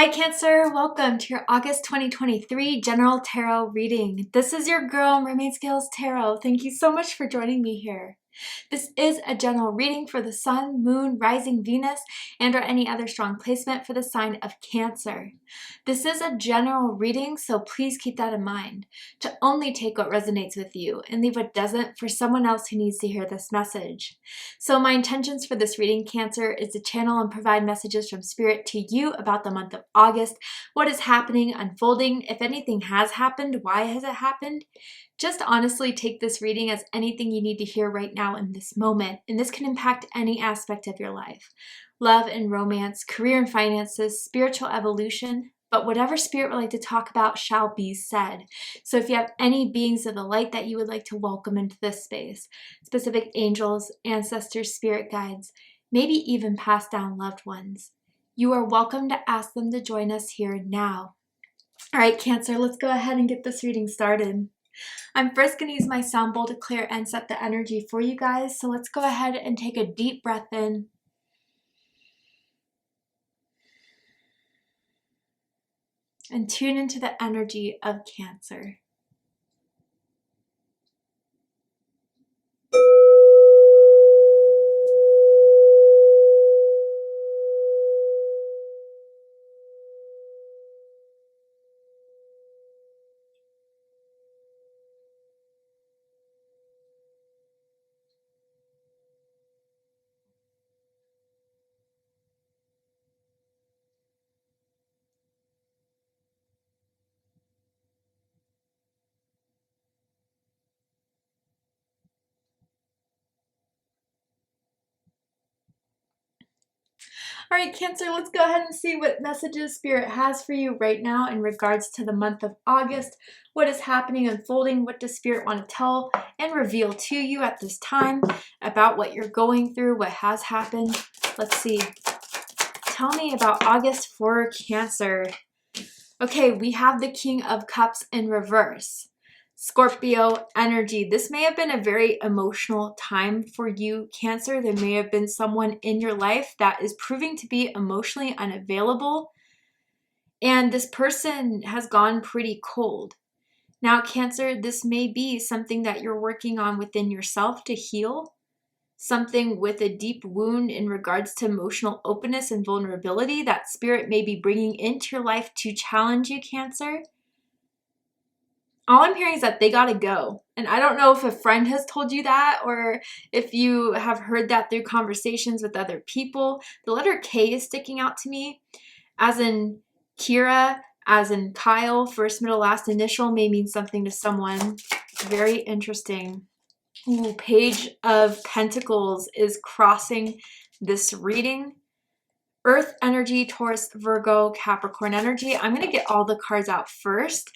Hi Cancer, welcome to your August 2023 General Tarot reading. This is your girl, Mermaid Scales Tarot. Thank you so much for joining me here. This is a general reading for the Sun, Moon, Rising Venus, and or any other strong placement for the sign of Cancer. This is a general reading, so please keep that in mind, to only take what resonates with you and leave what doesn't for someone else who needs to hear this message. So my intentions for this reading, Cancer, is to channel and provide messages from Spirit to you about the month of August, what is happening, unfolding, if anything has happened, why has it happened. Just honestly take this reading as anything you need to hear right now in this moment, and this can impact any aspect of your life. Love and romance, career and finances, spiritual evolution, but whatever Spirit would like to talk about shall be said. So if you have any beings of the light that you would like to welcome into this space, specific angels, ancestors, spirit guides, maybe even passed down loved ones, you are welcome to ask them to join us here now. All right, Cancer, let's go ahead and get this reading started. I'm first going to use my sound bowl to clear and set the energy for you guys. So let's go ahead and take a deep breath in. And tune into the energy of Cancer. All right, Cancer, let's go ahead and see what messages Spirit has for you right now in regards to the month of August. What is happening, unfolding? What does Spirit want to tell and reveal to you at this time about what you're going through, what has happened? Let's see. Tell me about August for Cancer. Okay, we have the King of Cups in reverse. Scorpio energy. This may have been a very emotional time for you, Cancer. There may have been someone in your life that is proving to be emotionally unavailable, and this person has gone pretty cold. Now, Cancer, this may be something that you're working on within yourself to heal, something with a deep wound in regards to emotional openness and vulnerability that Spirit may be bringing into your life to challenge you, Cancer. All I'm hearing is that they gotta go. And I don't know if a friend has told you that or if you have heard that through conversations with other people. The letter K is sticking out to me, as in Kira, as in Kyle. First, middle, last initial may mean something to someone. Very interesting. Ooh, Page of Pentacles is crossing this reading. Earth energy, Taurus, Virgo, Capricorn energy. I'm going to get all the cards out first,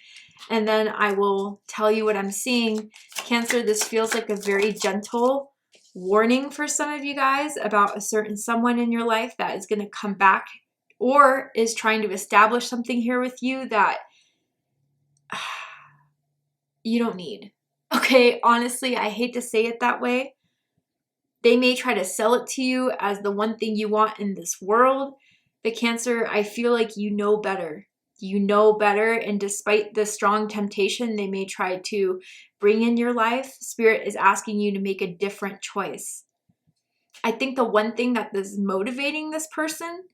and then I will tell you what I'm seeing. Cancer, this feels like a very gentle warning for some of you guys about a certain someone in your life that is going to come back or is trying to establish something here with you that you don't need. Okay, honestly, I hate to say it that way. They may try to sell it to you as the one thing you want in this world. But Cancer, I feel like you know better. You know better, and despite the strong temptation they may try to bring in your life, Spirit is asking you to make a different choice. I think the one thing that is motivating this person,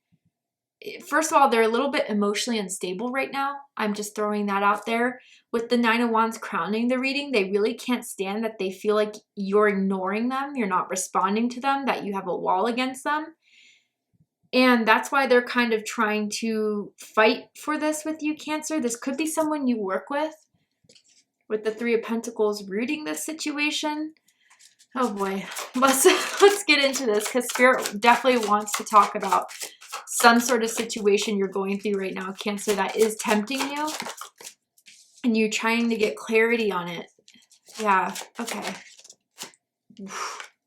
first of all, they're a little bit emotionally unstable right now. I'm just throwing that out there. With the Nine of Wands crowning the reading, they really can't stand that they feel like you're ignoring them, you're not responding to them, that you have a wall against them. And that's why they're kind of trying to fight for this with you, Cancer. This could be someone you work with the Three of Pentacles rooting this situation. Oh boy, let's get into this, because Spirit definitely wants to talk about some sort of situation you're going through right now, Cancer, that is tempting you, and you're trying to get clarity on it. Yeah, okay.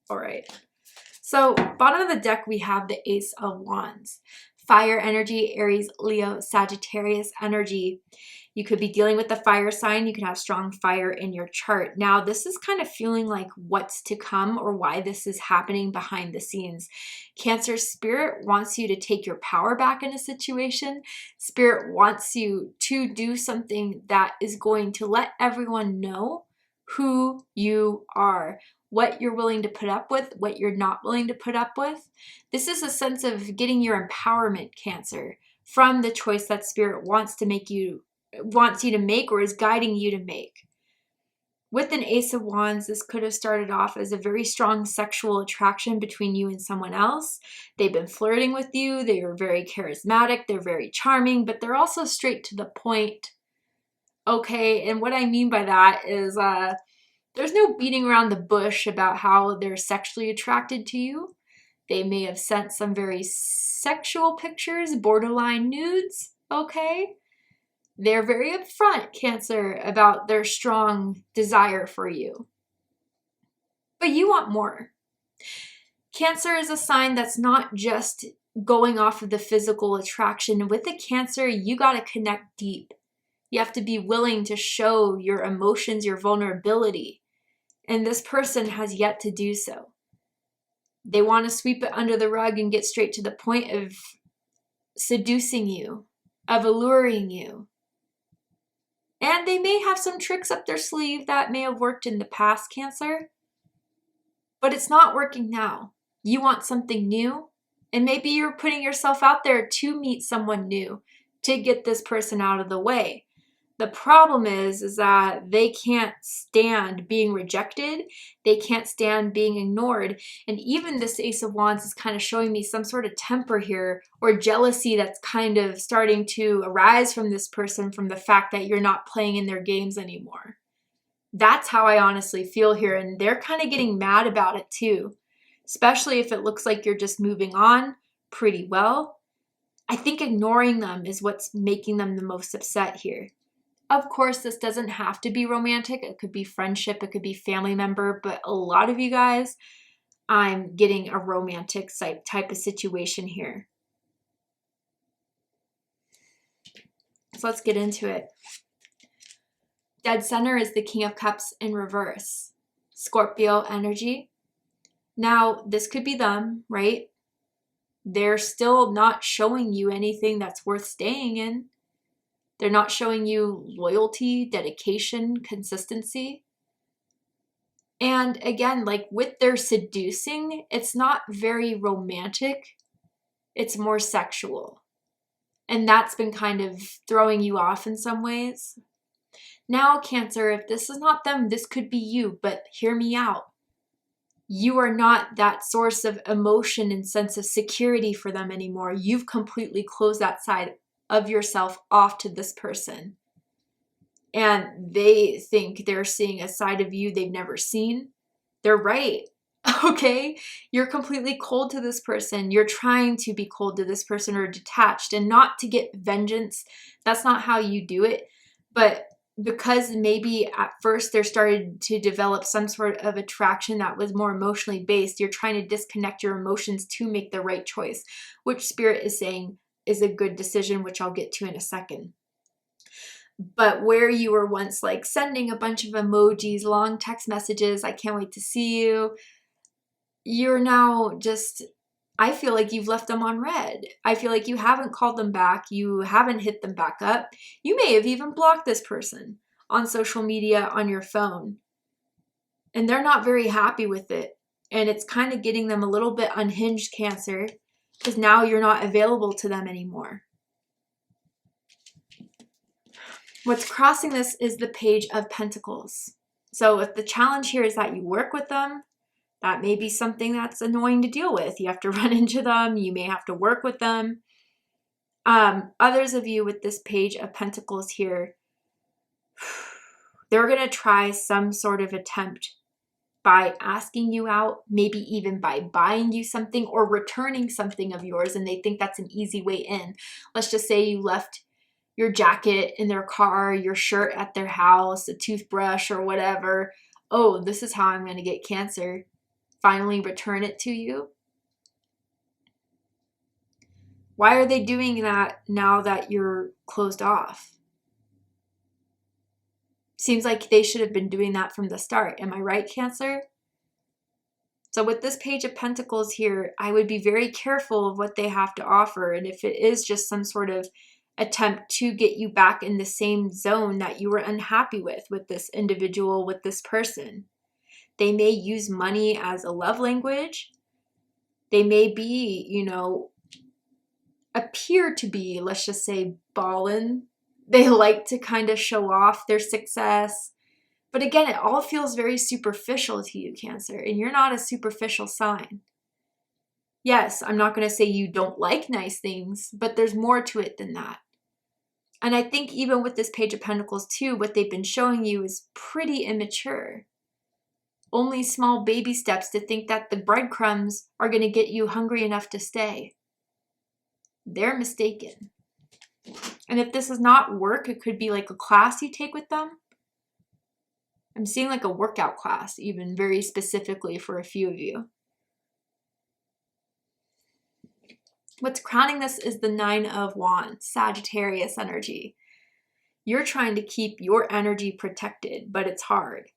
All right. So bottom of the deck, we have the Ace of Wands. Fire energy, Aries, Leo, Sagittarius energy. You could be dealing with the fire sign. You can have strong fire in your chart. Now, this is kind of feeling like what's to come or why this is happening behind the scenes. Cancer, Spirit wants you to take your power back in a situation. Spirit wants you to do something that is going to let everyone know who you are, what you're willing to put up with, what you're not willing to put up with. This is a sense of getting your empowerment, Cancer, from the choice that Spirit wants you to make or is guiding you to make. With an Ace of Wands, this could have started off as a very strong sexual attraction between you and someone else. They've been flirting with you. They are very charismatic. They're very charming, but they're also straight to the point. Okay, and what I mean by that is there's no beating around the bush about how they're sexually attracted to you. They may have sent some very sexual pictures, borderline nudes, okay? They're very upfront, Cancer, about their strong desire for you. But you want more. Cancer is a sign that's not just going off of the physical attraction. With a Cancer, you got to connect deep. You have to be willing to show your emotions, your vulnerability. And this person has yet to do so. They want to sweep it under the rug and get straight to the point of seducing you, of alluring you. And they may have some tricks up their sleeve that may have worked in the past, Cancer. But it's not working now. You want something new. And maybe you're putting yourself out there to meet someone new, to get this person out of the way. The problem is that they can't stand being rejected. They can't stand being ignored. And even this Ace of Wands is kind of showing me some sort of temper here or jealousy that's kind of starting to arise from this person from the fact that you're not playing in their games anymore. That's how I honestly feel here. And they're kind of getting mad about it too, especially if it looks like you're just moving on pretty well. I think ignoring them is what's making them the most upset here. Of course, this doesn't have to be romantic. It could be friendship. It could be family member. But a lot of you guys, I'm getting a romantic type of situation here. So let's get into it. Dead center is the King of Cups in reverse. Scorpio energy. Now, this could be them, right? They're still not showing you anything that's worth staying in. They're not showing you loyalty, dedication, consistency. And again, like with their seducing, it's not very romantic. It's more sexual. And that's been kind of throwing you off in some ways. Now, Cancer, if this is not them, this could be you, but hear me out. You are not that source of emotion and sense of security for them anymore. You've completely closed that side of yourself off to this person. And they think they're seeing a side of you they've never seen. They're right. Okay? You're completely cold to this person. You're trying to be cold to this person or detached, and not to get vengeance. That's not how you do it. But because maybe at first they're started to develop some sort of attraction that was more emotionally based, you're trying to disconnect your emotions to make the right choice, which Spirit is saying is a good decision, which I'll get to in a second. But where you were once like sending a bunch of emojis, long text messages, I can't wait to see you, you're now just, I feel like you've left them on red. I feel like you haven't called them back. You haven't hit them back up. You may have even blocked this person on social media, on your phone. And they're not very happy with it. And it's kind of getting them a little bit unhinged, Cancer, because now you're not available to them anymore. What's crossing this is the Page of Pentacles. So if the challenge here is that you work with them, that may be something that's annoying to deal with. You have to run into them. You may have to work with them. Others of you with this Page of Pentacles here, they're going to try some sort of attempt by asking you out, maybe even by buying you something or returning something of yours, and they think that's an easy way in. Let's just say you left your jacket in their car, your shirt at their house, a toothbrush or whatever. Oh, this is how I'm going to get Cancer. Finally return it to you. Why are they doing that now that you're closed off? Seems like they should have been doing that from the start. Am I right, Cancer? So with this Page of Pentacles here, I would be very careful of what they have to offer. And if it is just some sort of attempt to get you back in the same zone that you were unhappy with this individual, with this person. They may use money as a love language. They may be, you know, appear to be, let's just say, ballin'. They like to kind of show off their success. But again, it all feels very superficial to you, Cancer, and you're not a superficial sign. Yes, I'm not going to say you don't like nice things, but there's more to it than that. And I think even with this Page of Pentacles too, what they've been showing you is pretty immature. Only small baby steps to think that the breadcrumbs are going to get you hungry enough to stay. They're mistaken. And if this is not work, it could be like a class you take with them. I'm seeing like a workout class, even very specifically for a few of you. What's crowning this is the Nine of Wands, Sagittarius energy. You're trying to keep your energy protected, but it's hard,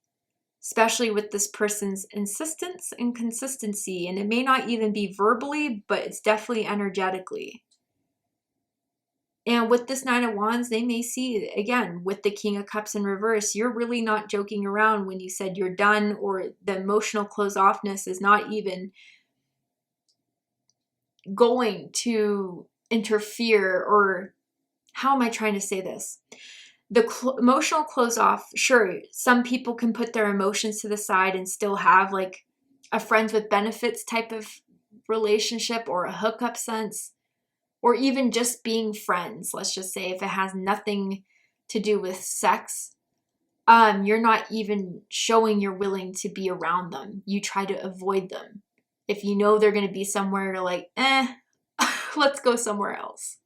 especially with this person's insistence and consistency. And it may not even be verbally, but it's definitely energetically. And with this Nine of Wands, they may see, again, with the King of Cups in reverse, you're really not joking around when you said you're done, or the emotional close-offness is not even going to interfere, or how am I trying to say this? The emotional close-off, sure, some people can put their emotions to the side and still have like a friends with benefits type of relationship or a hookup sense. Or even just being friends, let's just say, if it has nothing to do with sex, you're not even showing you're willing to be around them. You try to avoid them. If you know they're going to be somewhere, you're like, let's go somewhere else.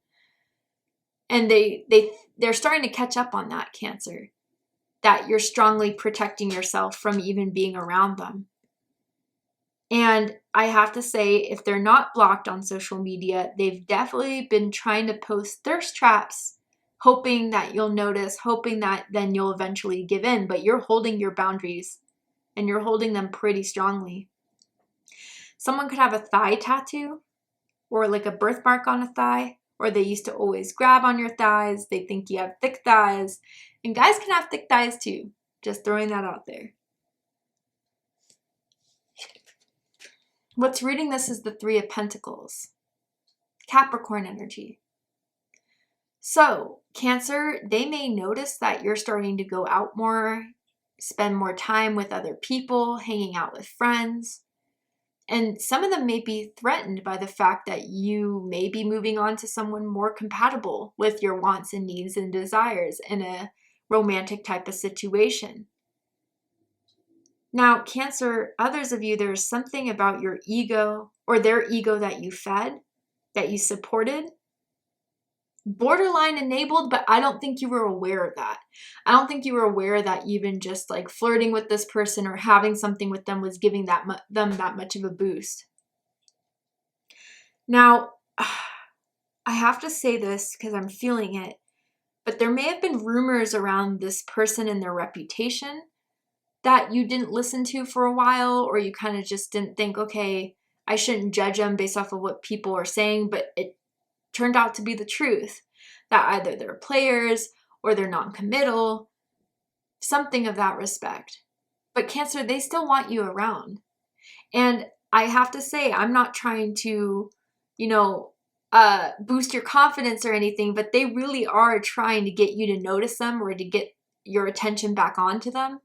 And they're starting to catch up on that, Cancer, that you're strongly protecting yourself from even being around them. And I have to say, if they're not blocked on social media, they've definitely been trying to post thirst traps, hoping that you'll notice, hoping that then you'll eventually give in. But you're holding your boundaries, and you're holding them pretty strongly. Someone could have a thigh tattoo, or like a birthmark on a thigh, or they used to always grab on your thighs. They think you have thick thighs. And guys can have thick thighs too. Just throwing that out there. What's reading this is the Three of Pentacles, Capricorn energy. So, Cancer, they may notice that you're starting to go out more, spend more time with other people, hanging out with friends. And some of them may be threatened by the fact that you may be moving on to someone more compatible with your wants and needs and desires in a romantic type of situation. Now, Cancer, others of you, there's something about your ego or their ego that you fed, that you supported. Borderline enabled, but I don't think you were aware of that. I don't think you were aware that even just like flirting with this person or having something with them was giving them that much of a boost. Now, I have to say this because I'm feeling it, but there may have been rumors around this person and their reputation that you didn't listen to for a while, or you kind of just didn't think, okay, I shouldn't judge them based off of what people are saying, but it turned out to be the truth, that either they're players or they're non-committal, something of that respect. But Cancer, they still want you around. And I have to say, I'm not trying to, boost your confidence or anything, but they really are trying to get you to notice them or to get your attention back onto them.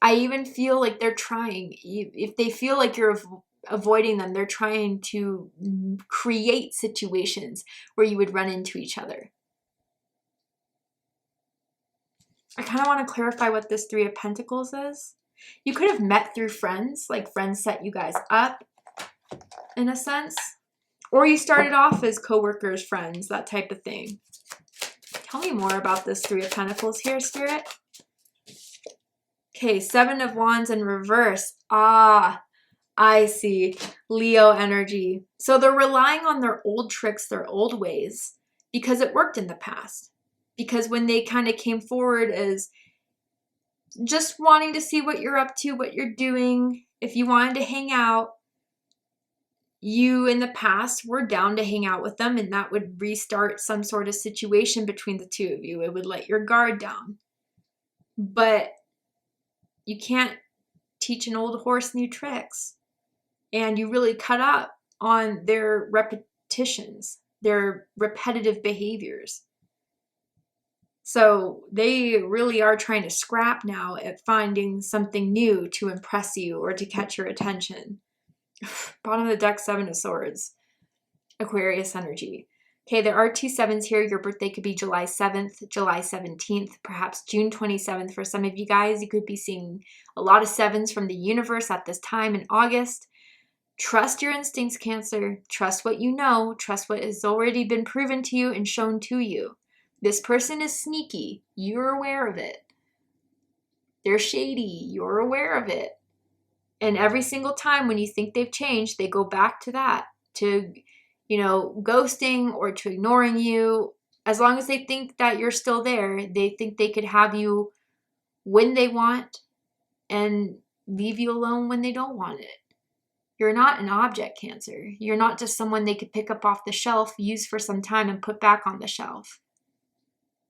I even feel like they're trying, if they feel like you're avoiding them, they're trying to create situations where you would run into each other. I kind of want to clarify what this Three of Pentacles is. You could have met through friends, like friends set you guys up in a sense. Or you started off as coworkers, friends, that type of thing. Tell me more about this Three of Pentacles here, Spirit. Okay, Seven of Wands in reverse. Ah, I see. Leo energy. So they're relying on their old tricks, their old ways, because it worked in the past. Because when they kind of came forward as just wanting to see what you're up to, what you're doing, if you wanted to hang out, you in the past were down to hang out with them, and that would restart some sort of situation between the two of you. It would let your guard down. But you can't teach an old horse new tricks. And you really cut up on their repetitions, their repetitive behaviors. So they really are trying to scrap now at finding something new to impress you or to catch your attention. Bottom of the deck, 7 of Swords. Aquarius energy. Okay, there are 2 sevens here. Your birthday could be July 7th, July 17th, perhaps June 27th. For some of you guys, you could be seeing a lot of 7s from the universe at this time in August. Trust your instincts, Cancer. Trust what you know. Trust what has already been proven to you and shown to you. This person is sneaky. You're aware of it. They're shady. You're aware of it. And every single time when you think they've changed, they go back to that, to, ghosting or to ignoring you. As long as they think that you're still there, they think they could have you when they want and leave you alone when they don't want it. You're not an object, Cancer. You're not just someone they could pick up off the shelf, use for some time, and put back on the shelf.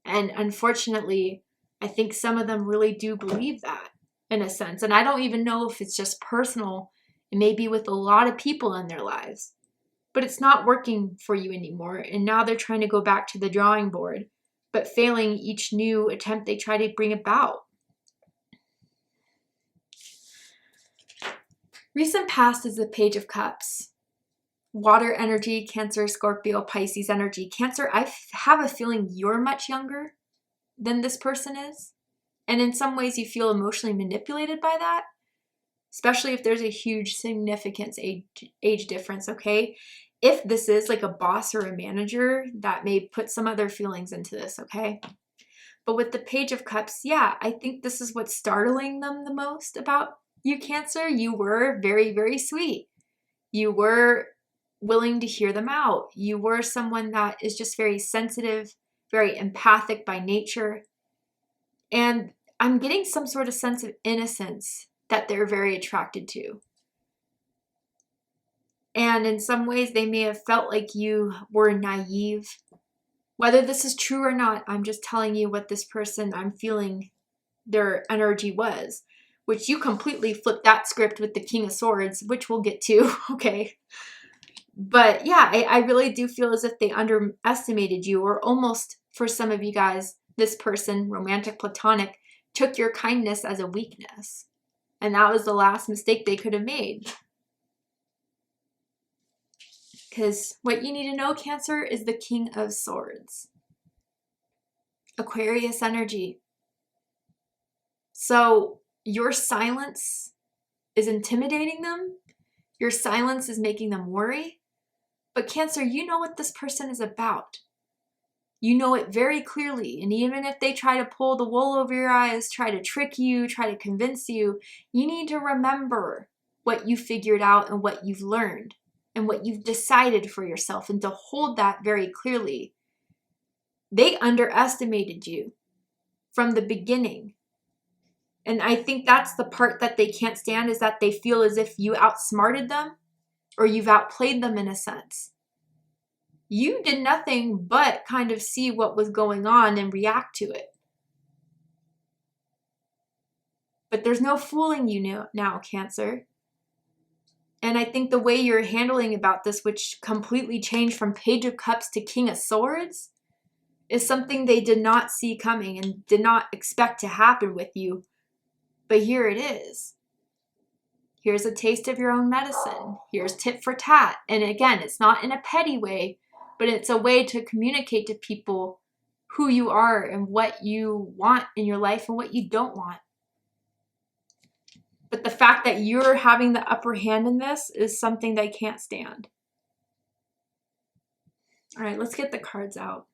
And unfortunately, I think some of them really do believe that in a sense. And I don't even know if it's just personal. It may be with a lot of people in their lives. But it's not working for you anymore. And now they're trying to go back to the drawing board, but failing each new attempt they try to bring about. Recent past is the Page of Cups. Water energy, Cancer, Scorpio, Pisces energy. Cancer, I have a feeling you're much younger than this person is. And in some ways you feel emotionally manipulated by that, especially if there's a huge significance age difference, okay? If this is like a boss or a manager, that may put some other feelings into this, okay? But with the Page of Cups, yeah, I think this is what's startling them the most about you, Cancer. You were very, very sweet. You were willing to hear them out. You were someone that is just very sensitive, very empathic by nature. And I'm getting some sort of sense of innocence that they're very attracted to. And in some ways, they may have felt like you were naive. Whether this is true or not, I'm just telling you what this person, I'm feeling their energy was, which you completely flipped that script with the King of Swords, which we'll get to, okay? But yeah, I really do feel as if they underestimated you, or almost, for some of you guys, this person, romantic, platonic, took your kindness as a weakness. And that was the last mistake they could have made. Because what you need to know, Cancer, is the King of Swords. Aquarius energy. So your silence is intimidating them. Your silence is making them worry. But Cancer, you know what this person is about. You know it very clearly. And even if they try to pull the wool over your eyes, try to trick you, try to convince you, you need to remember what you figured out and what you've learned and what you've decided for yourself, and to hold that very clearly. They underestimated you from the beginning. And I think that's the part that they can't stand, is that they feel as if you outsmarted them or you've outplayed them in a sense. You did nothing but kind of see what was going on and react to it. But there's no fooling you now, Cancer. And I think the way you're handling about this, which completely changed from Page of Cups to King of Swords, is something they did not see coming and did not expect to happen with you. But here it is. Here's a taste of your own medicine. Here's tit for tat. And again, it's not in a petty way, but it's a way to communicate to people who you are and what you want in your life and what you don't want. But the fact that you're having the upper hand in this is something they can't stand. All right, let's get the cards out.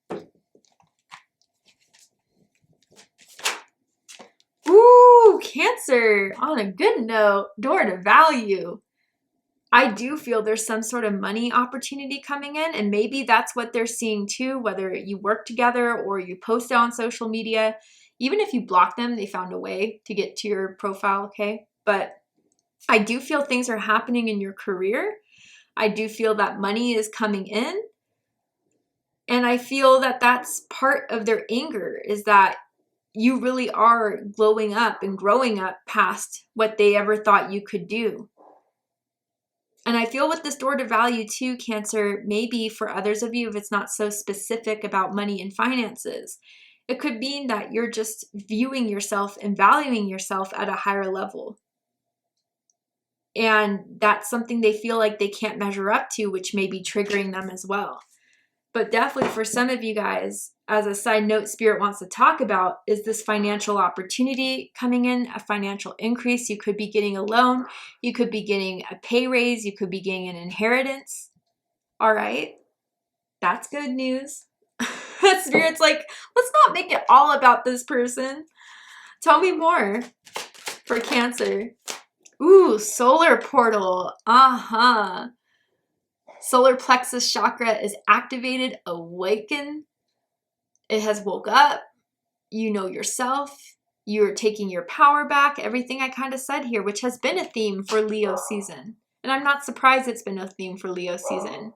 Ooh, Cancer, on a good note, door to value. I do feel there's some sort of money opportunity coming in, and maybe that's what they're seeing too, whether you work together or you post it on social media. Even if you block them, they found a way to get to your profile, okay? But I do feel things are happening in your career. I do feel that money is coming in. And I feel that that's part of their anger, is that you really are glowing up and growing up past what they ever thought you could do. And I feel with this door to value too, Cancer, maybe for others of you, if it's not so specific about money and finances, it could mean that you're just viewing yourself and valuing yourself at a higher level. And that's something they feel like they can't measure up to, which may be triggering them as well. But definitely for some of you guys, as a side note, Spirit wants to talk about is this financial opportunity coming in, a financial increase. You could be getting a loan. You could be getting a pay raise. You could be getting an inheritance. All right. That's good news. Spirit's like, let's not make it all about this person. Tell me more for Cancer. Ooh, solar portal. Solar plexus chakra is activated, awakened. It has woke up. You know yourself. You're taking your power back. Everything I kind of said here, which has been a theme for Leo season. And I'm not surprised it's been a theme for Leo season.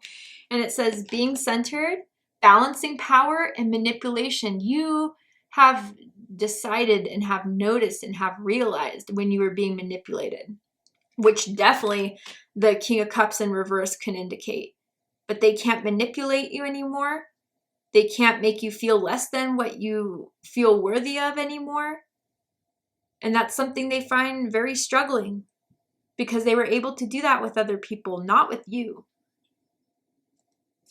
And it says being centered, balancing power and manipulation. You have decided and have noticed and have realized when you were being manipulated, which definitely the King of Cups in reverse can indicate. But they can't manipulate you anymore. They can't make you feel less than what you feel worthy of anymore. And that's something they find very struggling, because they were able to do that with other people, not with you.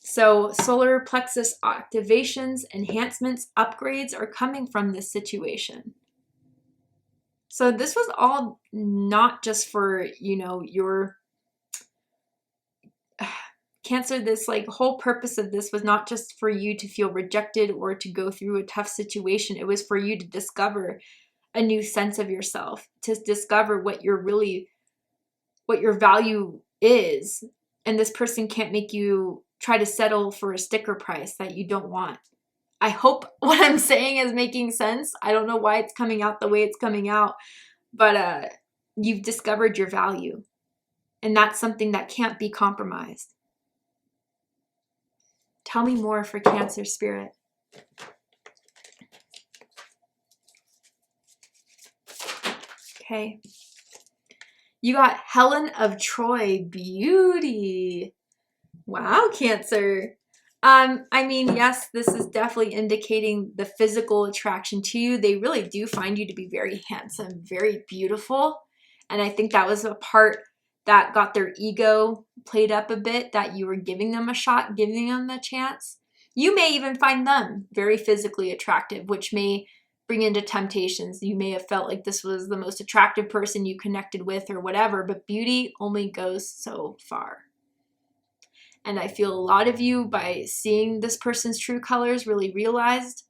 So solar plexus activations, enhancements, upgrades are coming from this situation. So this was all not just for, your Cancer, this whole purpose of this was not just for you to feel rejected or to go through a tough situation. It was for you to discover a new sense of yourself, to discover what your value is. And this person can't make you try to settle for a sticker price that you don't want. I hope what I'm saying is making sense. I don't know why it's coming out the way it's coming out, but you've discovered your value. And that's something that can't be compromised. Tell me more for Cancer, Spirit. Okay. You got Helen of Troy, beauty. Wow, Cancer. Yes, this is definitely indicating the physical attraction to you. They really do find you to be very handsome, very beautiful. And I think that was a part that got their ego played up a bit, that you were giving them a shot, giving them a chance. You may even find them very physically attractive, which may bring into temptations. You may have felt like this was the most attractive person you connected with or whatever, but beauty only goes so far. And I feel a lot of you, by seeing this person's true colors, really realized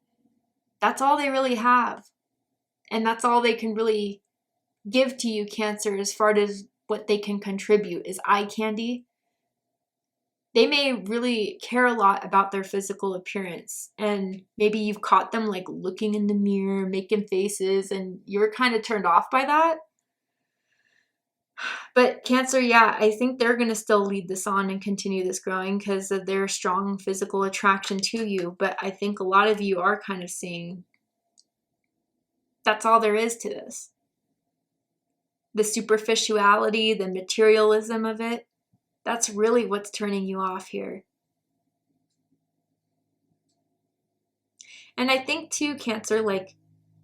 that's all they really have. And that's all they can really give to you, Cancer, as far as what they can contribute is eye candy. They may really care a lot about their physical appearance, and maybe you've caught them looking in the mirror, making faces, and you're kind of turned off by that. But Cancer, yeah, I think they're going to still lead this on and continue this growing because of their strong physical attraction to you. But I think a lot of you are kind of seeing that's all there is to this. The superficiality, the materialism of it, that's really what's turning you off here. And I think too, Cancer,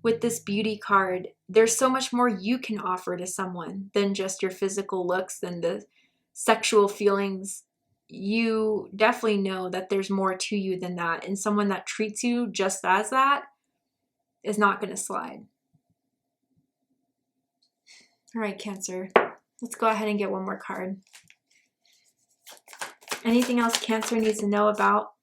with this beauty card, there's so much more you can offer to someone than just your physical looks, than the sexual feelings. You definitely know that there's more to you than that. And someone that treats you just as that is not going to slide. All right, Cancer, let's go ahead and get one more card. Anything else Cancer needs to know about?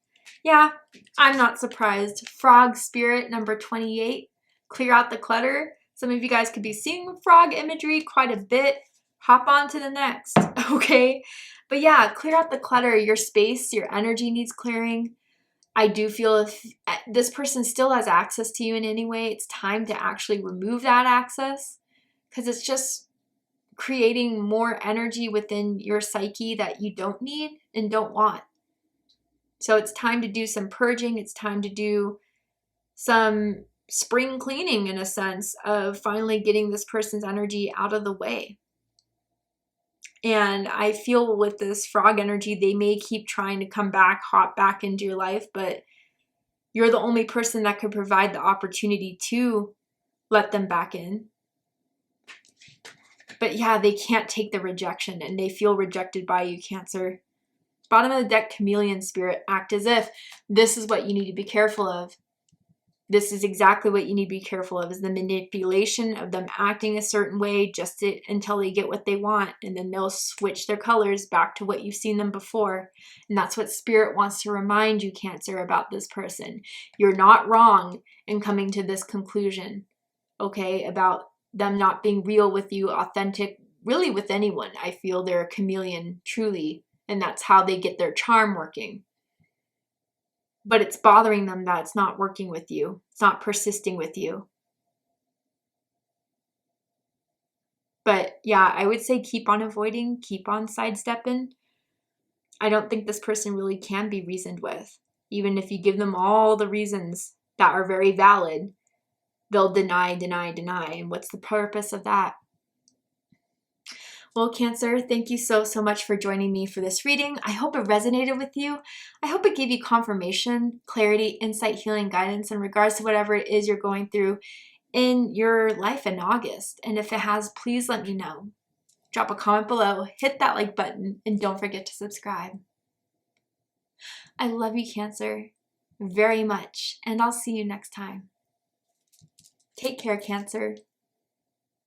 Yeah, I'm not surprised. Frog spirit number 28. Clear out the clutter. Some of you guys could be seeing frog imagery quite a bit. hop on to the next, okay? But yeah, clear out the clutter. Your space, your energy needs clearing. I do feel if this person still has access to you in any way, it's time to actually remove that access, because it's just creating more energy within your psyche that you don't need and don't want. So it's time to do some purging. It's time to do some spring cleaning, in a sense of finally getting this person's energy out of the way. And I feel with this frog energy, they may keep trying to come back, hop back into your life, but you're the only person that could provide the opportunity to let them back in. But yeah, they can't take the rejection and they feel rejected by you, Cancer. Bottom of the deck, Chameleon Spirit. Act as if this is what you need to be careful of. This is exactly what you need to be careful of, is the manipulation of them acting a certain way just until they get what they want. And then they'll switch their colors back to what you've seen them before. And that's what Spirit wants to remind you, Cancer, about this person. You're not wrong in coming to this conclusion, okay, about them not being real with you, authentic, really with anyone. I feel they're a chameleon, truly. And that's how they get their charm working. But it's bothering them that it's not working with you. It's not persisting with you. But yeah, I would say keep on avoiding, keep on sidestepping. I don't think this person really can be reasoned with. Even if you give them all the reasons that are very valid, they'll deny, deny, deny. And what's the purpose of that? Well, Cancer, thank you so much for joining me for this reading. I hope it resonated with you. I hope it gave you confirmation, clarity, insight, healing, guidance in regards to whatever it is you're going through in your life in August. And if it has, please let me know. Drop a comment below, hit that like button, and don't forget to subscribe. I love you, Cancer, very much, and I'll see you next time. Take care, Cancer.